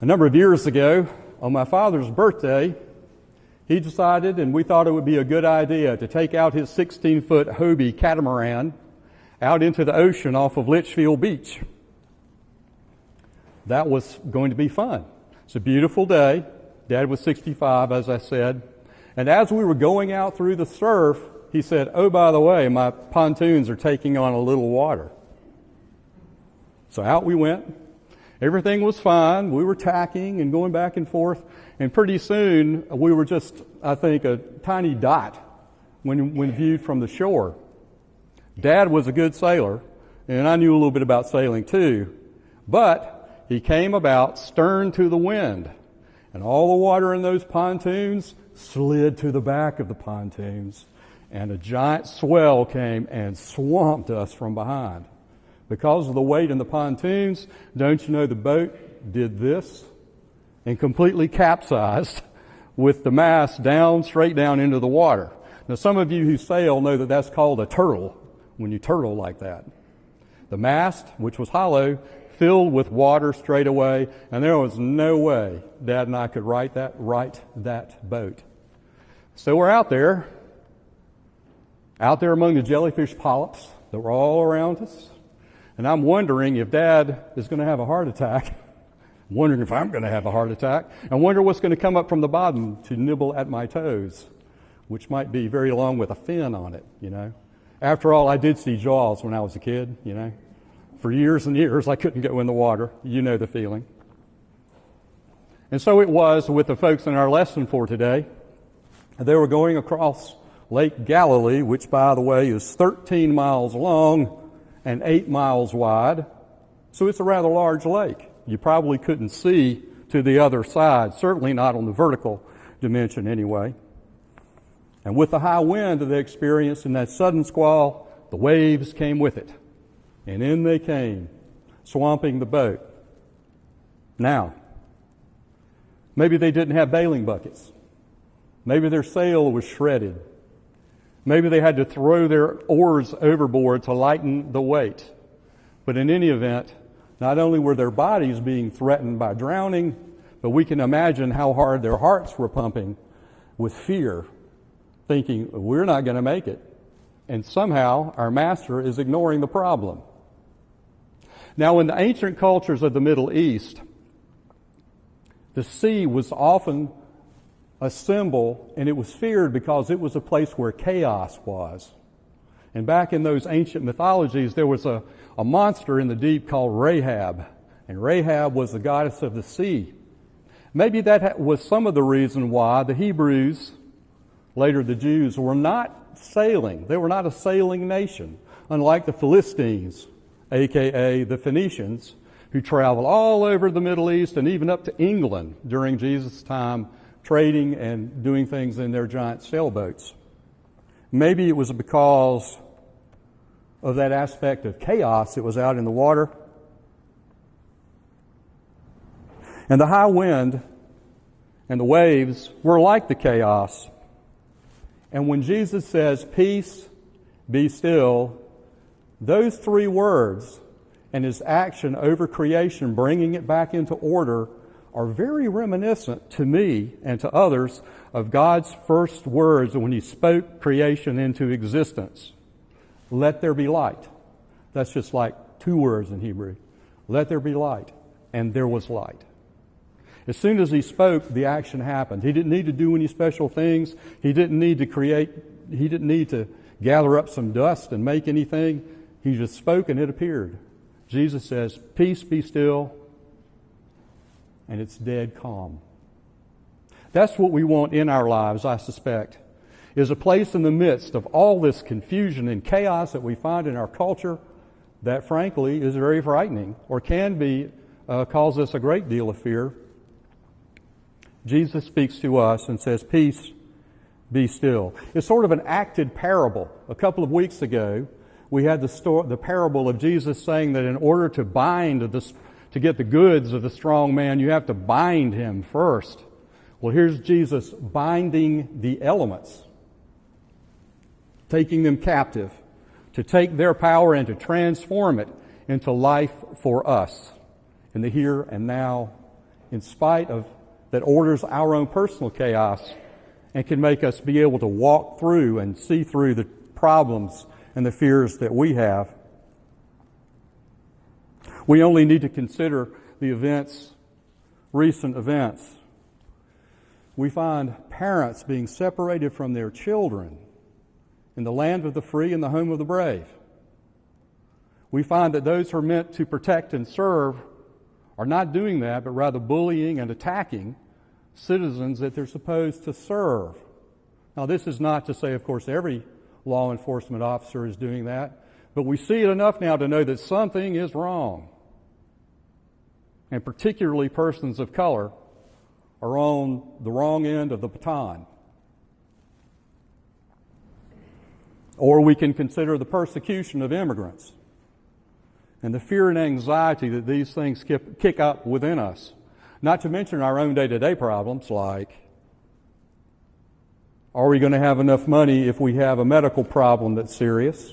A number of years ago, on my father's birthday, he decided, and we thought it would be a good idea, to take out his 16-foot Hobie catamaran out into the ocean off of Litchfield Beach. That was going to be fun. It's a beautiful day. Dad was 65, as I said. And as we were going out through the surf, he said, "Oh, by the way, my pontoons are taking on a little water." So out we went. Everything was fine. We were tacking and going back and forth. And pretty soon, we were just, I think, a tiny dot when viewed from the shore. Dad was a good sailor, and I knew a little bit about sailing too. But he came about stern to the wind. And all the water in those pontoons slid to the back of the pontoons. And a giant swell came and swamped us from behind. Because of the weight in the pontoons, don't you know the boat did this and completely capsized with the mast down, straight down into the water. Now, some of you who sail know that that's called a turtle, when you turtle like that. The mast, which was hollow, filled with water straight away, and there was no way Dad and I could right that boat. So we're out there among the jellyfish polyps that were all around us. And I'm wondering if Dad is going to have a heart attack. I'm wondering if I'm going to have a heart attack. I wonder what's going to come up from the bottom to nibble at my toes, which might be very long with a fin on it, you know. After all, I did see Jaws when I was a kid, you know. For years and years, I couldn't go in the water. You know the feeling. And so it was with the folks in our lesson for today. They were going across Lake Galilee, which, by the way, is 13 miles long and 8 miles wide. So it's a rather large lake. You probably couldn't see to the other side, certainly not on the vertical dimension anyway. And with the high wind that they experienced in that sudden squall, the waves came with it. And in they came, swamping the boat. Now, maybe they didn't have bailing buckets. Maybe their sail was shredded. Maybe they had to throw their oars overboard to lighten the weight. But in any event, not only were their bodies being threatened by drowning, but we can imagine how hard their hearts were pumping with fear, thinking, we're not going to make it. And somehow our master is ignoring the problem. Now, in the ancient cultures of the Middle East, the sea was often a symbol, and it was feared because it was a place where chaos was. And back in those ancient mythologies, there was a monster in the deep called Rahab, and Rahab was the goddess of the sea. Maybe that was some of the reason why the Hebrews, later the Jews, were not sailing. They were not a sailing nation, unlike the Philistines, aka the Phoenicians, who traveled all over the Middle East and even up to England during Jesus' time, trading and doing things in their giant sailboats. Maybe it was because of that aspect of chaos that was out in the water. And the high wind and the waves were like the chaos. And when Jesus says, "Peace, be still," those three words and his action over creation, bringing it back into order, are very reminiscent to me and to others of God's first words when he spoke creation into existence. Let there be light. That's just like two words in Hebrew. Let there be light. And there was light. As soon as he spoke, the action happened. He didn't need to do any special things. He didn't need to gather up some dust and make anything. He just spoke and it appeared. Jesus says, "Peace, be still." And it's dead calm. That's what we want in our lives, I suspect, is a place in the midst of all this confusion and chaos that we find in our culture that, frankly, is very frightening or can be, cause us a great deal of fear. Jesus speaks to us and says, "Peace, be still." It's sort of an acted parable. A couple of weeks ago, we had the parable of Jesus saying that in order to to get the goods of the strong man, you have to bind him first. Well, here's Jesus binding the elements, taking them captive, to take their power and to transform it into life for us in the here and now in spite of that orders our own personal chaos and can make us be able to walk through and see through the problems and the fears that we have. We only need to consider the recent events. We find parents being separated from their children in the land of the free and the home of the brave. We find that those who are meant to protect and serve are not doing that, but rather bullying and attacking citizens that they're supposed to serve. Now, this is not to say, of course, every law enforcement officer is doing that, but we see it enough now to know that something is wrong. And particularly persons of color are on the wrong end of the baton. Or we can consider the persecution of immigrants and the fear and anxiety that these things kick up within us. Not to mention our own day-to-day problems like, are we going to have enough money if we have a medical problem that's serious?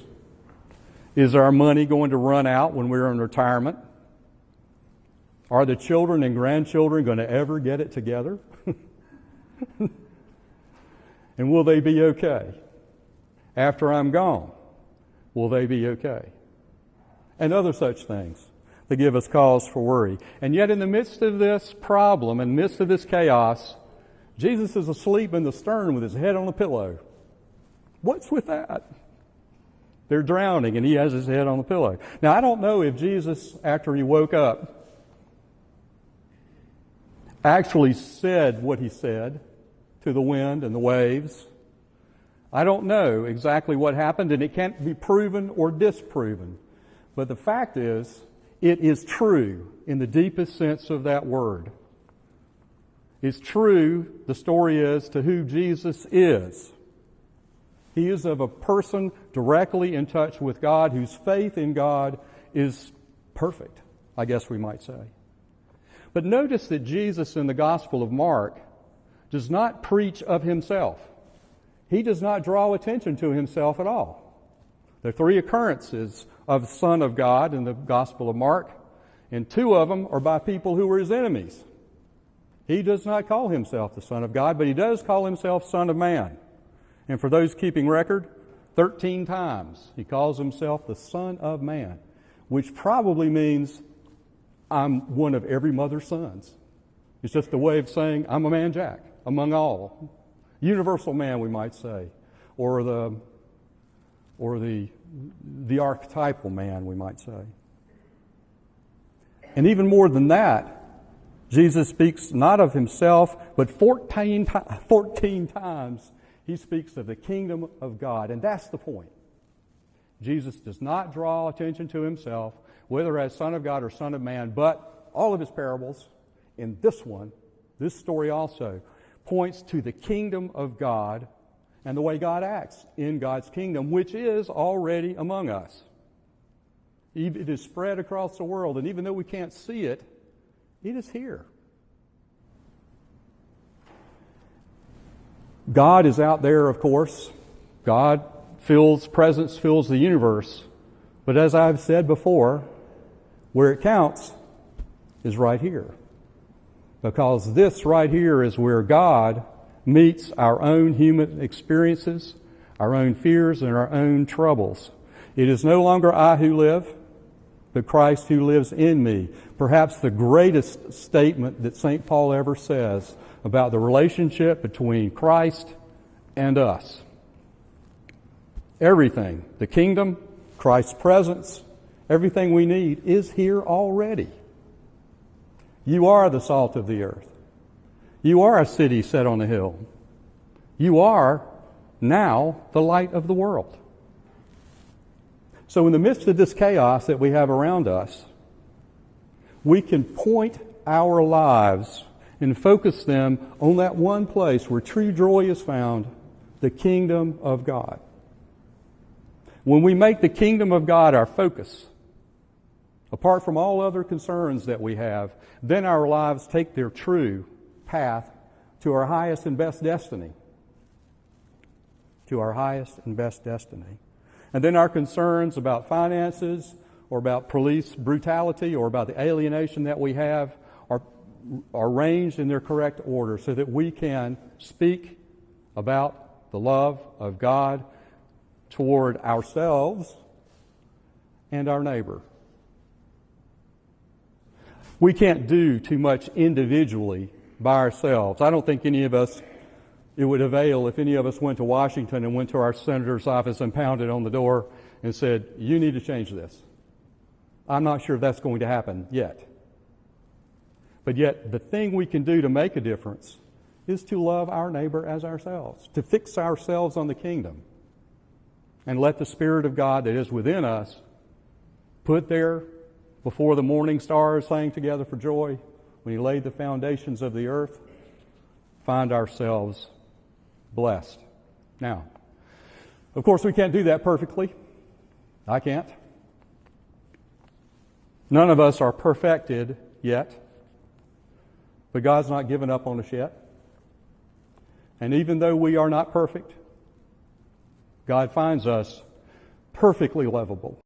Is our money going to run out when we're in retirement? Are the children and grandchildren going to ever get it together? And will they be okay? After I'm gone, will they be okay? And other such things that give us cause for worry. And yet in the midst of this problem, in the midst of this chaos, Jesus is asleep in the stern with his head on a pillow. What's with that? They're drowning and he has his head on the pillow. Now, I don't know if Jesus, after he woke up, actually said what he said to the wind and the waves. I don't know exactly what happened, and it can't be proven or disproven. But the fact is, it is true in the deepest sense of that word. It's true, the story is, to who Jesus is. He is of a person directly in touch with God, whose faith in God is perfect, I guess we might say. But notice that Jesus in the Gospel of Mark does not preach of himself. He does not draw attention to himself at all. There are 3 occurrences of the Son of God in the Gospel of Mark, and 2 of them are by people who were his enemies. He does not call himself the Son of God, but he does call himself Son of Man. And for those keeping record, 13 times he calls himself the Son of Man, which probably means I'm one of every mother's sons. It's just a way of saying I'm a man jack among all. Universal man, we might say, or the archetypal man, we might say. And even more than that, Jesus speaks not of himself, but 14 times he speaks of the kingdom of God. And that's the point. Jesus does not draw attention to himself, whether as Son of God or Son of Man, but all of his parables, in this one, this story also, points to the kingdom of God and the way God acts in God's kingdom, which is already among us. It is spread across the world, and even though we can't see it, it is here. God is out there, of course. God presence fills the universe. But as I've said before, where it counts is right here. Because this right here is where God meets our own human experiences, our own fears, and our own troubles. It is no longer I who live, but Christ who lives in me. Perhaps the greatest statement that St. Paul ever says about the relationship between Christ and us. Everything, the kingdom, Christ's presence, everything we need is here already. You are the salt of the earth. You are a city set on a hill. You are now the light of the world. So in the midst of this chaos that we have around us, we can point our lives and focus them on that one place where true joy is found, the kingdom of God. When we make the kingdom of God our focus, apart from all other concerns that we have, then our lives take their true path to our highest and best destiny. To our highest and best destiny. And then our concerns about finances or about police brutality or about the alienation that we have are arranged in their correct order so that we can speak about the love of God toward ourselves and our neighbor. We can't do too much individually by ourselves. I don't think any of us, it would avail if any of us went to Washington and went to our senator's office and pounded on the door and said, you need to change this. I'm not sure that's going to happen yet. But yet, the thing we can do to make a difference is to love our neighbor as ourselves, to fix ourselves on the kingdom, and let the Spirit of God that is within us, put there before the morning stars sang together for joy, when He laid the foundations of the earth, find ourselves blessed. Now, of course, we can't do that perfectly. I can't. None of us are perfected yet. But God's not given up on us yet. And even though we are not perfect, God finds us perfectly lovable.